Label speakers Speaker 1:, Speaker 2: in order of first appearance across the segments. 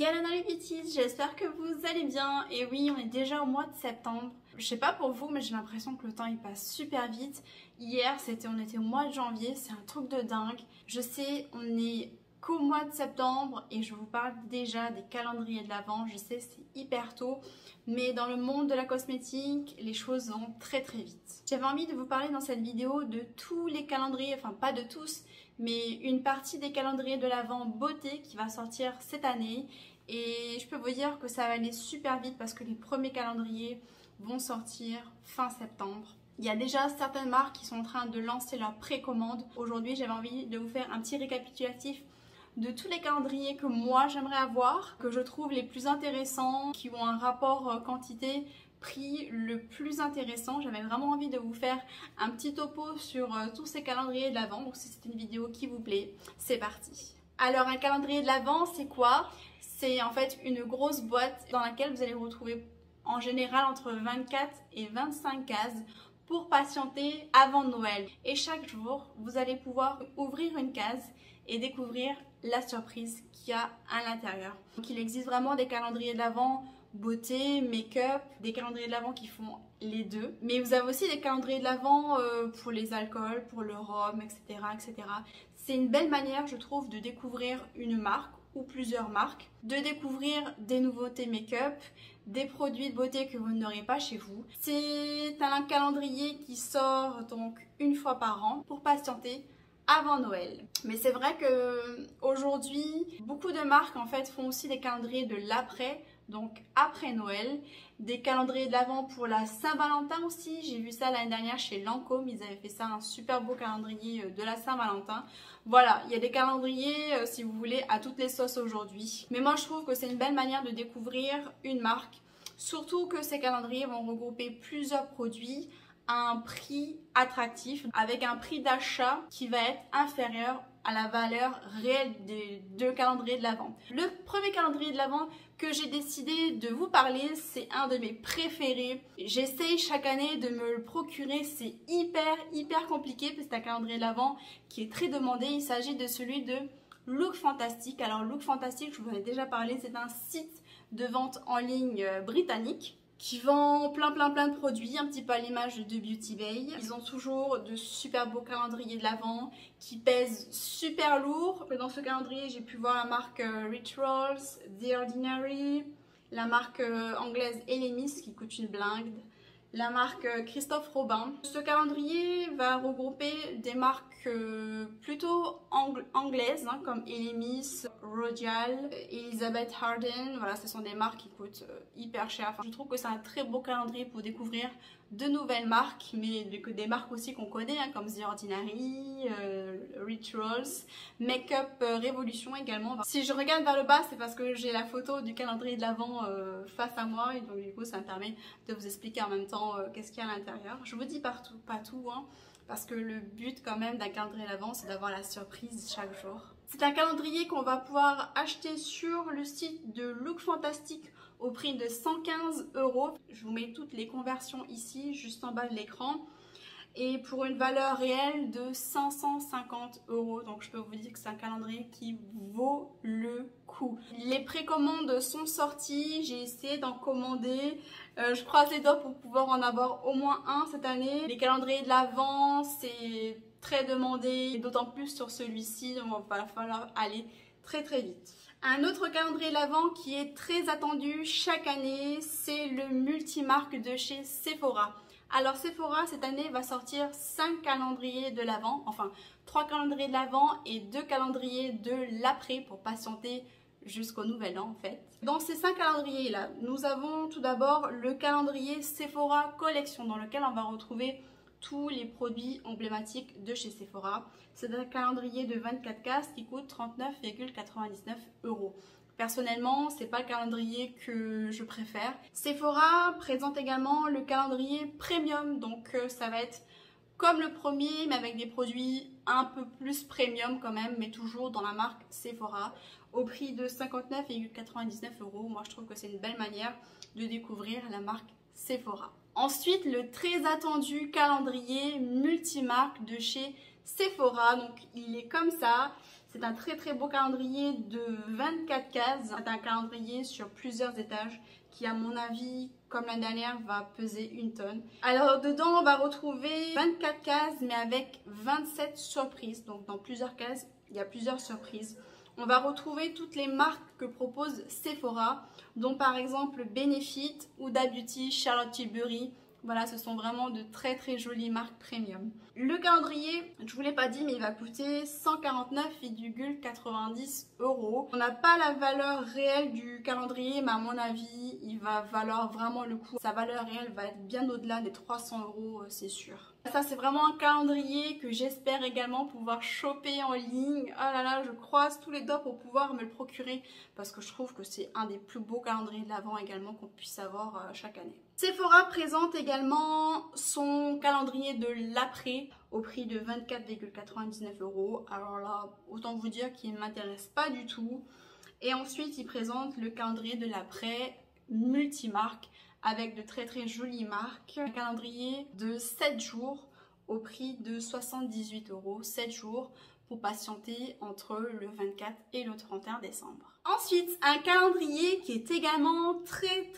Speaker 1: Yalana les bêtises, j'espère que vous allez bien. Et oui, on est déjà au mois de septembre. Je sais pas pour vous, mais j'ai l'impression que le temps il passe super vite. Hier, on était au mois de janvier, c'est un truc de dingue. Je sais, on est qu'au mois de septembre et je vous parle déjà des calendriers de l'Avent. Je sais, c'est hyper tôt, mais dans le monde de la cosmétique, les choses vont très très vite. J'avais envie de vous parler dans cette vidéo de tous les calendriers, enfin pas de tous, mais une partie des calendriers de l'Avent beauté qui va sortir cette année. Et je peux vous dire que ça va aller super vite parce que les premiers calendriers vont sortir fin septembre. Il y a déjà certaines marques qui sont en train de lancer leur précommande. Aujourd'hui, j'avais envie de vous faire un petit récapitulatif de tous les calendriers que moi j'aimerais avoir, que je trouve les plus intéressants, qui ont un rapport quantité-prix le plus intéressant. J'avais vraiment envie de vous faire un petit topo sur tous ces calendriers de l'Avent. Donc si c'est une vidéo qui vous plaît, c'est parti. Alors un calendrier de l'Avent, c'est quoi? C'est en fait une grosse boîte dans laquelle vous allez retrouver en général entre 24 et 25 cases pour patienter avant Noël. Et chaque jour, vous allez pouvoir ouvrir une case et découvrir la surprise qu'il y a à l'intérieur. Donc il existe vraiment des calendriers de l'Avent beauté, make-up, des calendriers de l'Avent qui font les deux. Mais vous avez aussi des calendriers de l'Avent pour les alcools, pour le rhum, etc. etc. C'est une belle manière, je trouve, de découvrir une marque ou plusieurs marques, de découvrir des nouveautés make-up, des produits de beauté que vous n'aurez pas chez vous. C'est un calendrier qui sort donc une fois par an pour patienter avant Noël. Mais c'est vrai que aujourd'hui, beaucoup de marques en fait font aussi des calendriers de l'après, donc après Noël, des calendriers de l'Avent pour la Saint-Valentin aussi. J'ai vu ça l'année dernière chez Lancôme, ils avaient fait ça, un super beau calendrier de la Saint-Valentin. Voilà, il y a des calendriers si vous voulez à toutes les sauces aujourd'hui. Mais moi je trouve que c'est une belle manière de découvrir une marque, surtout que ces calendriers vont regrouper plusieurs produits à un prix attractif, avec un prix d'achat qui va être inférieur à la valeur réelle des deux calendriers de l'Avent. Le premier calendrier de l'Avent que j'ai décidé de vous parler, c'est un de mes préférés. J'essaye chaque année de me le procurer, c'est hyper compliqué parce que c'est un calendrier de l'Avent qui est très demandé. Il s'agit de celui de Look Fantastic. Alors Look Fantastic, je vous en ai déjà parlé, c'est un site de vente en ligne britannique qui vend plein de produits, un petit peu à l'image de Beauty Bay. Ils ont toujours de super beaux calendriers de l'Avent qui pèsent super lourd. Dans ce calendrier, j'ai pu voir la marque Rituals, The Ordinary, la marque anglaise Elemis qui coûte une blinde, la marque Christophe Robin. Ce calendrier va regrouper des marques plutôt anglaises comme Elemis, Rodial, Elizabeth Arden. Voilà, ce sont des marques qui coûtent hyper cher. Enfin, je trouve que c'est un très beau calendrier pour découvrir de nouvelles marques, mais des marques aussi qu'on connaît comme The Ordinary, Rituals, Makeup Revolution également. Si je regarde vers le bas, c'est parce que j'ai la photo du calendrier de l'Avent face à moi et donc du coup ça me permet de vous expliquer en même temps qu'est-ce qu'il y a à l'intérieur. Je vous dis pas tout hein, parce que le but quand même d'un calendrier de l'Avent, c'est d'avoir la surprise chaque jour. C'est un calendrier qu'on va pouvoir acheter sur le site de Look Fantastic au prix de 115 €. Je vous mets toutes les conversions ici, juste en bas de l'écran. Et pour une valeur réelle de 550 €. Donc je peux vous dire que c'est un calendrier qui vaut le coup. Les précommandes sont sorties, j'ai essayé d'en commander. Je croise les doigts pour pouvoir en avoir au moins un cette année. Les calendriers de l'Avent, c'est très demandé, et d'autant plus sur celui-ci, donc il va falloir aller très vite. Un autre calendrier de l'Avent qui est très attendu chaque année, c'est le multimarque de chez Sephora. Alors Sephora cette année va sortir 5 calendriers de l'Avent, enfin 3 calendriers de l'Avent et 2 calendriers de l'après pour patienter jusqu'au nouvel an en fait. Dans ces 5 calendriers là, nous avons tout d'abord le calendrier Sephora Collection dans lequel on va retrouver tous les produits emblématiques de chez Sephora. C'est un calendrier de 24 cases qui coûte 39,99 €. Personnellement, c'est pas le calendrier que je préfère. Sephora présente également le calendrier premium, donc ça va être comme le premier mais avec des produits un peu plus premium quand même, mais toujours dans la marque Sephora au prix de 59,99 €. Moi je trouve que c'est une belle manière de découvrir la marque Sephora. Ensuite, le très attendu calendrier multimarque de chez Sephora. Donc il est comme ça. C'est un très beau calendrier de 24 cases. C'est un calendrier sur plusieurs étages qui, à mon avis, comme l'année dernière, va peser 1 tonne. Alors dedans, on va retrouver 24 cases mais avec 27 surprises. Donc dans plusieurs cases, il y a plusieurs surprises. On va retrouver toutes les marques que propose Sephora, dont par exemple Benefit, Huda Beauty, Charlotte Tilbury. Voilà, ce sont vraiment de très jolies marques premium. Le calendrier, je vous l'ai pas dit, mais il va coûter 149,90 €. On n'a pas la valeur réelle du calendrier, mais à mon avis, il va valoir vraiment le coup. Sa valeur réelle va être bien au-delà des 300 €, c'est sûr. Ça, c'est vraiment un calendrier que j'espère également pouvoir choper en ligne. Oh là là, je croise tous les doigts pour pouvoir me le procurer parce que je trouve que c'est un des plus beaux calendriers de l'Avent également qu'on puisse avoir chaque année. Sephora présente également son calendrier de l'après au prix de 24,99 €. Alors là, autant vous dire qu'il ne m'intéresse pas du tout. Et ensuite, il présente le calendrier de l'après multimarque avec de très jolies marques. Un calendrier de 7 jours au prix de 78 €. 7 jours pour patienter entre le 24 et le 31 décembre. Ensuite, un calendrier qui est également très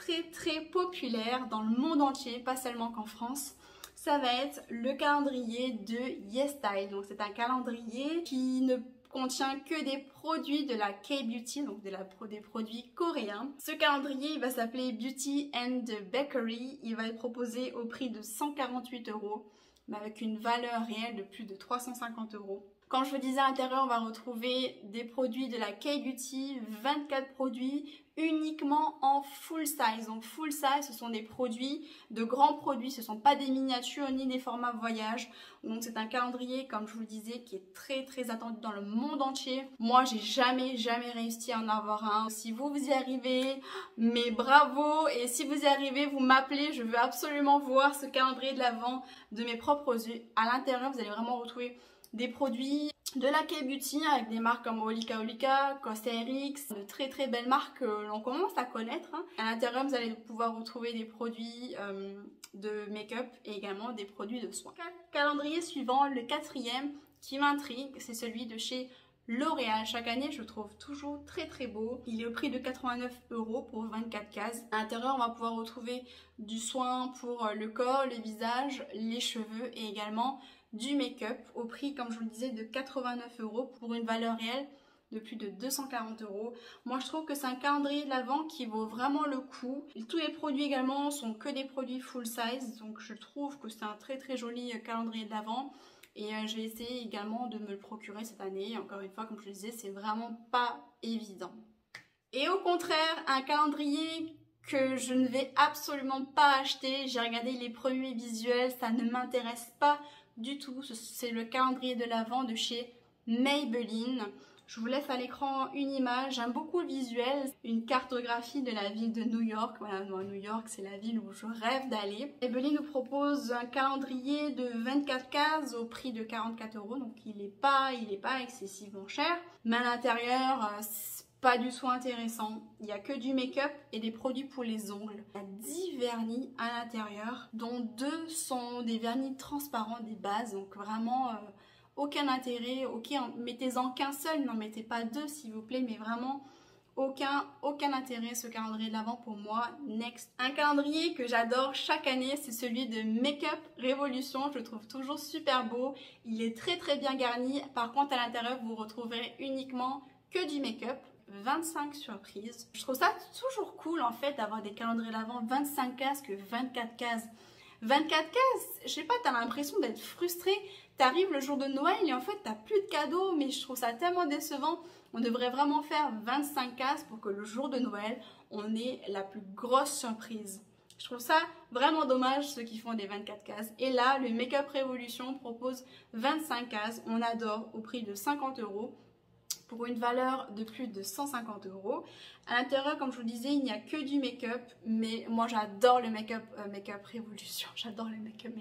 Speaker 1: populaire dans le monde entier, pas seulement qu'en France. Ça va être le calendrier de YesStyle. Donc c'est un calendrier qui ne contient que des produits de la K-Beauty, donc des produits coréens. Ce calendrier il va s'appeler Beauty and Bakery. Il va être proposé au prix de 148 €, mais avec une valeur réelle de plus de 350 €. Comme je vous disais, à l'intérieur, on va retrouver des produits de la K-Beauty, 24 produits uniquement en full size. Donc full size, ce sont des produits, de grands produits, ce ne sont pas des miniatures ni des formats voyage. Donc c'est un calendrier, comme je vous le disais, qui est très attendu dans le monde entier. Moi, j'ai jamais réussi à en avoir un. Si vous y arrivez, mais bravo! Et si vous y arrivez, vous m'appelez, je veux absolument voir ce calendrier de l'Avent de mes propres yeux. À l'intérieur, vous allez vraiment retrouver des produits de la K-Beauty avec des marques comme Olika, Cosrx, de très belles marques que l'on commence à connaître. À l'intérieur, vous allez pouvoir retrouver des produits de make-up et également des produits de soins. Calendrier suivant, le 4e qui m'intrigue, c'est celui de chez L'Oréal. Chaque année, je le trouve toujours très beau. Il est au prix de 89 € pour 24 cases. À l'intérieur, on va pouvoir retrouver du soin pour le corps, le visage, les cheveux et également du make-up au prix, comme je vous le disais, de 89 € pour une valeur réelle de plus de 240 €. Moi, je trouve que c'est un calendrier de l'Avent qui vaut vraiment le coup. Et tous les produits également sont que des produits full size, donc je trouve que c'est un très joli calendrier de l'Avent. Et je vais essayer également de me le procurer cette année. Encore une fois, comme je le disais, c'est vraiment pas évident. Et au contraire, un calendrier que je ne vais absolument pas acheter. J'ai regardé les premiers visuels, ça ne m'intéresse pas du tout. C'est le calendrier de l'Avent de chez Maybelline. Je vous laisse à l'écran une image. J'aime beaucoup le visuel. Une cartographie de la ville de New York. Voilà, New York, c'est la ville où je rêve d'aller. Maybelline nous propose un calendrier de 24 cases au prix de 44 €. Donc il n'est pas excessivement cher. Mais à l'intérieur, pas du tout intéressant. Il n'y a que du make-up et des produits pour les ongles. Il y a 10 vernis à l'intérieur, dont 2 sont des vernis transparents, des bases. Donc vraiment aucun intérêt. Ok, mettez-en qu'un seul, n'en mettez pas 2 s'il vous plaît, mais vraiment aucun intérêt ce calendrier de l'Avent pour moi. Next. Un calendrier que j'adore chaque année, c'est celui de Makeup Revolution. Je le trouve toujours super beau. Il est très bien garni. Par contre, à l'intérieur, vous retrouverez uniquement que du make-up. 25 surprises. Je trouve ça toujours cool en fait d'avoir des calendriers d'Avent 25 cases que 24 cases. 24 cases, je sais pas, t'as l'impression d'être frustré. T'arrives le jour de Noël et en fait t'as plus de cadeaux, mais je trouve ça tellement décevant. On devrait vraiment faire 25 cases pour que le jour de Noël, on ait la plus grosse surprise. Je trouve ça vraiment dommage ceux qui font des 24 cases. Et là, le Makeup Revolution propose 25 cases. On adore au prix de 50 € pour une valeur de plus de 150 €. À l'intérieur, comme je vous le disais, il n'y a que du make-up, mais moi j'adore le Makeup Revolution. J'adore le make-up.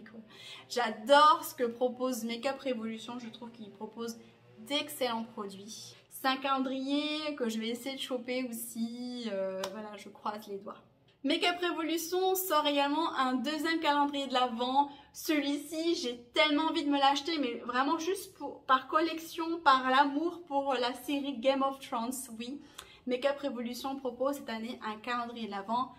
Speaker 1: J'adore ce que propose Makeup Revolution. Je trouve qu'il propose d'excellents produits. C'est un calendrier que je vais essayer de choper aussi. Voilà, je croise les doigts. Make Up Revolution sort également un deuxième calendrier de l'Avent. Celui-ci, j'ai tellement envie de me l'acheter, mais vraiment juste par collection, par l'amour pour la série Game of Thrones, oui. Make Up Revolution propose cette année un calendrier de l'Avent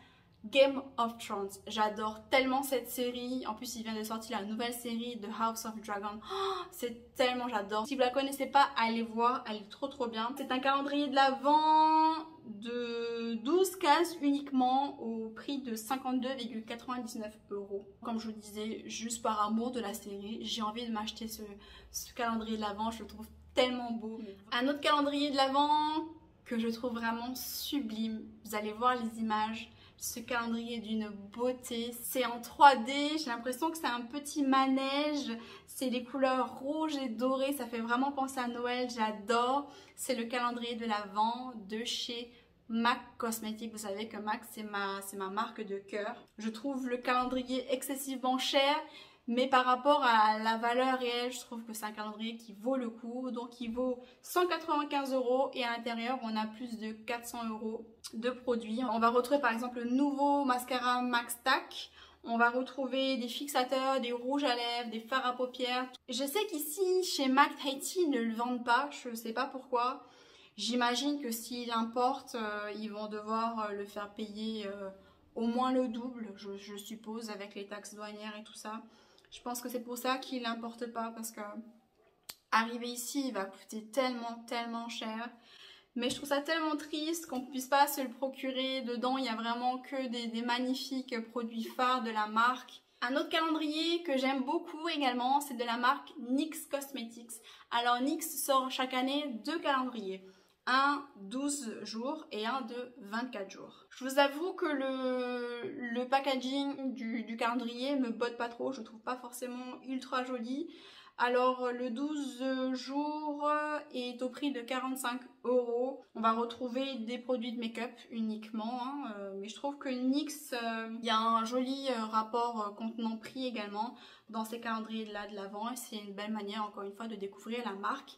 Speaker 1: Game of Thrones. J'adore tellement cette série. En plus, il vient de sortir la nouvelle série de House of Dragon. Oh, c'est tellement, j'adore. Si vous la connaissez pas, allez voir. Elle est trop bien. C'est un calendrier de l'Avent de 12 cases uniquement au prix de 52,99 €. Comme je vous disais, juste par amour de la série, j'ai envie de m'acheter ce calendrier de l'Avent. Je le trouve tellement beau. Un autre calendrier de l'Avent que je trouve vraiment sublime. Vous allez voir les images. Ce calendrier est d'une beauté, c'est en 3D, j'ai l'impression que c'est un petit manège, c'est les couleurs rouges et dorées, ça fait vraiment penser à Noël, j'adore. C'est le calendrier de l'Avent de chez MAC Cosmetics. Vous savez que MAC c'est ma marque de cœur. Je trouve le calendrier excessivement cher, mais par rapport à la valeur réelle, je trouve que c'est un calendrier qui vaut le coup. Donc il vaut 195 € et à l'intérieur on a plus de 400 € de produits. On va retrouver par exemple le nouveau mascara MAC Stack. On va retrouver des fixateurs, des rouges à lèvres, des fards à paupières. Je sais qu'ici chez MAC Haiti ils ne le vendent pas, je ne sais pas pourquoi. J'imagine que s'ils l'importent, ils vont devoir le faire payer au moins le double, je suppose, avec les taxes douanières et tout ça. Je pense que c'est pour ça qu'ils l'importent pas, parce que arriver ici, il va coûter tellement cher. Mais je trouve ça tellement triste qu'on ne puisse pas se le procurer. Dedans, il y a vraiment que des magnifiques produits phares de la marque. Un autre calendrier que j'aime beaucoup également, c'est de la marque NYX Cosmetics. Alors NYX sort chaque année 2 calendriers. Un 12 jours et un de 24 jours. Je vous avoue que le packaging du calendrier me botte pas trop, je trouve pas forcément ultra joli. Alors le 12 jours est au prix de 45 €. On va retrouver des produits de make-up uniquement, hein, mais je trouve que NYX, il y a un joli rapport contenant-prix également dans ces calendriers-là de l'Avent et c'est une belle manière encore une fois de découvrir la marque.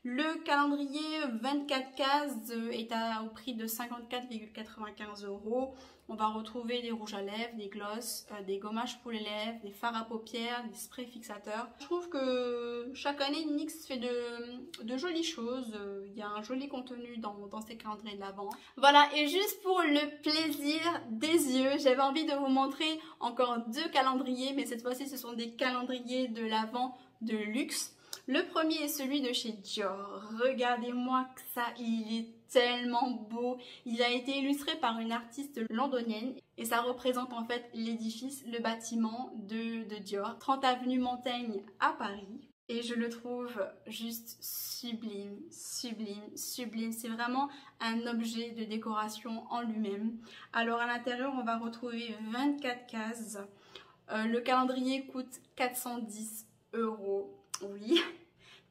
Speaker 1: Le calendrier 24 cases est au prix de 54,95 €. On va retrouver des rouges à lèvres, des glosses, des gommages pour les lèvres, des fards à paupières, des sprays fixateurs. Je trouve que chaque année NYX fait de jolies choses. Il y a un joli contenu dans ces calendriers de l'Avent. Voilà, et juste pour le plaisir des yeux, j'avais envie de vous montrer encore 2 calendriers, mais cette fois-ci ce sont des calendriers de l'Avent de luxe. Le premier est celui de chez Dior. Regardez-moi ça, il est tellement beau. Il a été illustré par une artiste londonienne et ça représente en fait l'édifice, le bâtiment de Dior, 30 avenue Montaigne à Paris. Et je le trouve juste sublime. C'est vraiment un objet de décoration en lui-même. Alors à l'intérieur, on va retrouver 24 cases. Le calendrier coûte 410 €. Oui,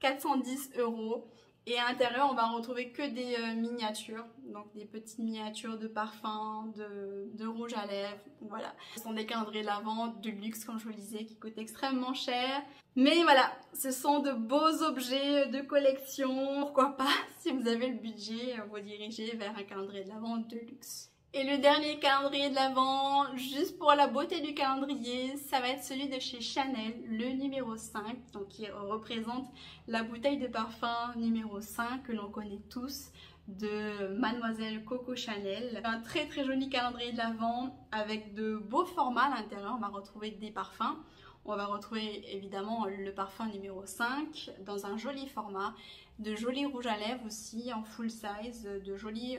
Speaker 1: 410 €. Et à l'intérieur, on va retrouver que des miniatures. Donc des petites miniatures de parfums, de rouge à lèvres. Voilà. Ce sont des calendriers de l'Avent de luxe, comme je vous le disais, qui coûtent extrêmement cher. Mais voilà, ce sont de beaux objets de collection. Pourquoi pas, si vous avez le budget, vous diriger vers un calendrier de l'Avent de luxe. Et le dernier calendrier de l'Avent, juste pour la beauté du calendrier, ça va être celui de chez Chanel, le numéro 5, donc qui représente la bouteille de parfum numéro 5 que l'on connaît tous, de Mademoiselle Coco Chanel. Un très joli calendrier de l'Avent avec de beaux formats à l'intérieur. On va retrouver des parfums. On va retrouver évidemment le parfum numéro 5 dans un joli format, de jolis rouges à lèvres aussi en full size, de jolis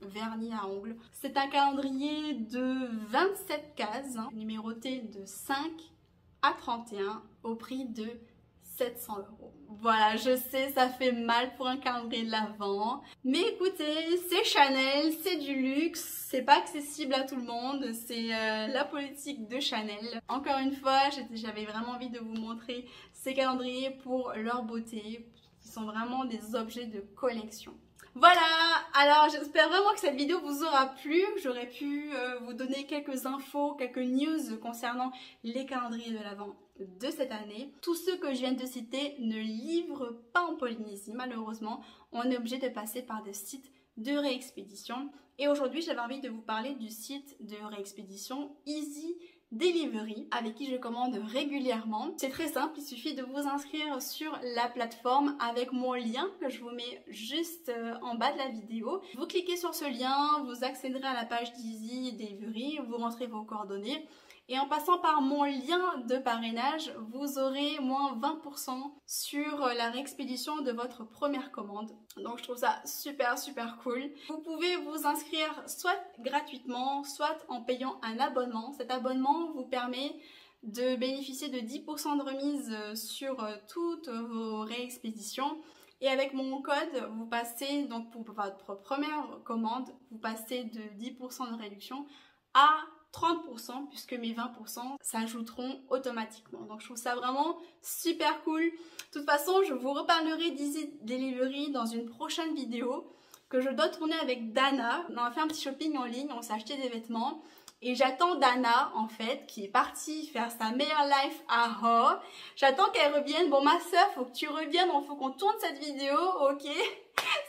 Speaker 1: vernis à ongles. C'est un calendrier de 27 cases, hein, numéroté de 5 à 31 au prix de 700 €. Voilà, je sais, ça fait mal pour un calendrier de l'Avent. Mais écoutez, c'est Chanel, c'est du luxe, c'est pas accessible à tout le monde, c'est la politique de Chanel. Encore une fois, j'avais vraiment envie de vous montrer ces calendriers pour leur beauté, qui sont vraiment des objets de collection. Voilà, alors j'espère vraiment que cette vidéo vous aura plu, que j'aurais pu vous donner quelques infos, quelques news concernant les calendriers de l'Avent de cette année. Tous ceux que je viens de citer ne livrent pas en Polynésie, malheureusement. On est obligé de passer par des sites de réexpédition. Et aujourd'hui, j'avais envie de vous parler du site de réexpédition Easy Delivery avec qui je commande régulièrement. C'est très simple, il suffit de vous inscrire sur la plateforme avec mon lien que je vous mets juste en bas de la vidéo. Vous cliquez sur ce lien, vous accéderez à la page d'Easy Delivery, vous rentrez vos coordonnées. Et en passant par mon lien de parrainage, vous aurez moins 20% sur la réexpédition de votre première commande. Donc je trouve ça super cool. Vous pouvez vous inscrire soit gratuitement, soit en payant un abonnement. Cet abonnement vous permet de bénéficier de 10% de remise sur toutes vos réexpéditions. Et avec mon code, vous passez, donc pour votre première commande, vous passez de 10% de réduction à 30% puisque mes 20% s'ajouteront automatiquement. Donc je trouve ça vraiment super cool. De toute façon, je vous reparlerai d'Easy Delivery dans une prochaine vidéo que je dois tourner avec Dana. On a fait un petit shopping en ligne, on s'est acheté des vêtements. Et j'attends Dana, en fait, qui est partie faire sa meilleure life à Ho. J'attends qu'elle revienne. Bon, ma soeur, faut que tu reviennes, il faut qu'on tourne cette vidéo, ok?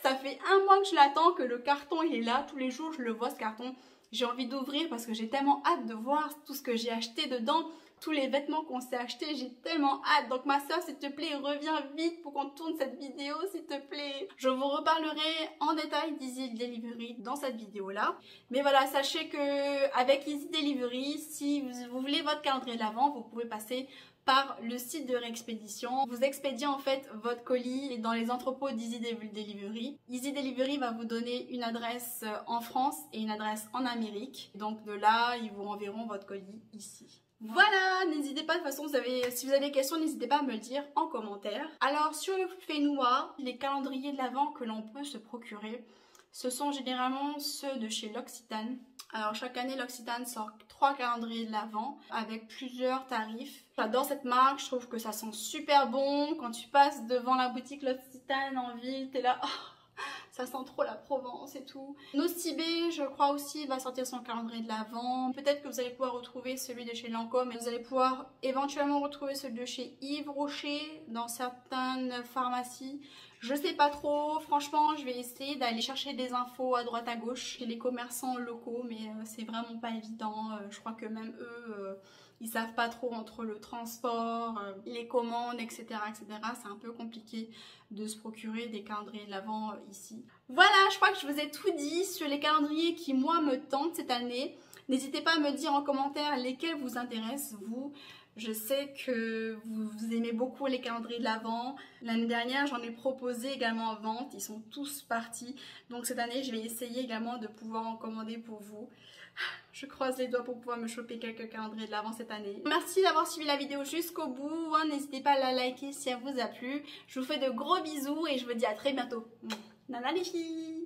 Speaker 1: Ça fait 1 mois que je l'attends, que le carton il est là. Tous les jours, je le vois, ce carton. J'ai envie d'ouvrir parce que j'ai tellement hâte de voir tout ce que j'ai acheté dedans, tous les vêtements qu'on s'est achetés, j'ai tellement hâte. Donc ma soeur, s'il te plaît, reviens vite pour qu'on tourne cette vidéo, s'il te plaît. Je vous reparlerai en détail d'Easy Delivery dans cette vidéo-là. Mais voilà, sachez que avec Easy Delivery, si vous voulez votre calendrier de l'Avent, vous pouvez passer par le site de réexpédition. Vous expédiez en fait votre colis dans les entrepôts d'Easy Delivery. Easy Delivery va vous donner une adresse en France et une adresse en Amérique. Donc de là, ils vous enverront votre colis ici. Voilà, n'hésitez pas, de toute façon, si vous avez des questions, n'hésitez pas à me le dire en commentaire. Alors sur le Fénois, les calendriers de l'Avent que l'on peut se procurer, ce sont généralement ceux de chez L'Occitane. Alors chaque année, L'Occitane sort 3 calendriers de l'Avent avec plusieurs tarifs. J'adore cette marque, je trouve que ça sent super bon. Quand tu passes devant la boutique L'Occitane en ville, t'es là, oh, ça sent trop la Provence et tout. Nocibé, je crois aussi, va sortir son calendrier de l'Avent. Peut-être que vous allez pouvoir retrouver celui de chez Lancôme, mais vous allez pouvoir éventuellement retrouver celui de chez Yves Rocher dans certaines pharmacies. Je sais pas trop, franchement je vais essayer d'aller chercher des infos à droite à gauche chez les commerçants locaux, mais c'est vraiment pas évident. Je crois que même eux, ils savent pas trop entre le transport, les commandes, etc. C'est un peu compliqué de se procurer des calendriers de l'Avent ici. Voilà, je crois que je vous ai tout dit sur les calendriers qui moi me tentent cette année. N'hésitez pas à me dire en commentaire lesquels vous intéressent, vous. Je sais que vous aimez beaucoup les calendriers de l'Avent. L'année dernière, j'en ai proposé également en vente. Ils sont tous partis. Donc cette année, je vais essayer également de pouvoir en commander pour vous. Je croise les doigts pour pouvoir me choper quelques calendriers de l'Avent cette année. Merci d'avoir suivi la vidéo jusqu'au bout. N'hésitez pas à la liker si elle vous a plu. Je vous fais de gros bisous et je vous dis à très bientôt. Nana les filles!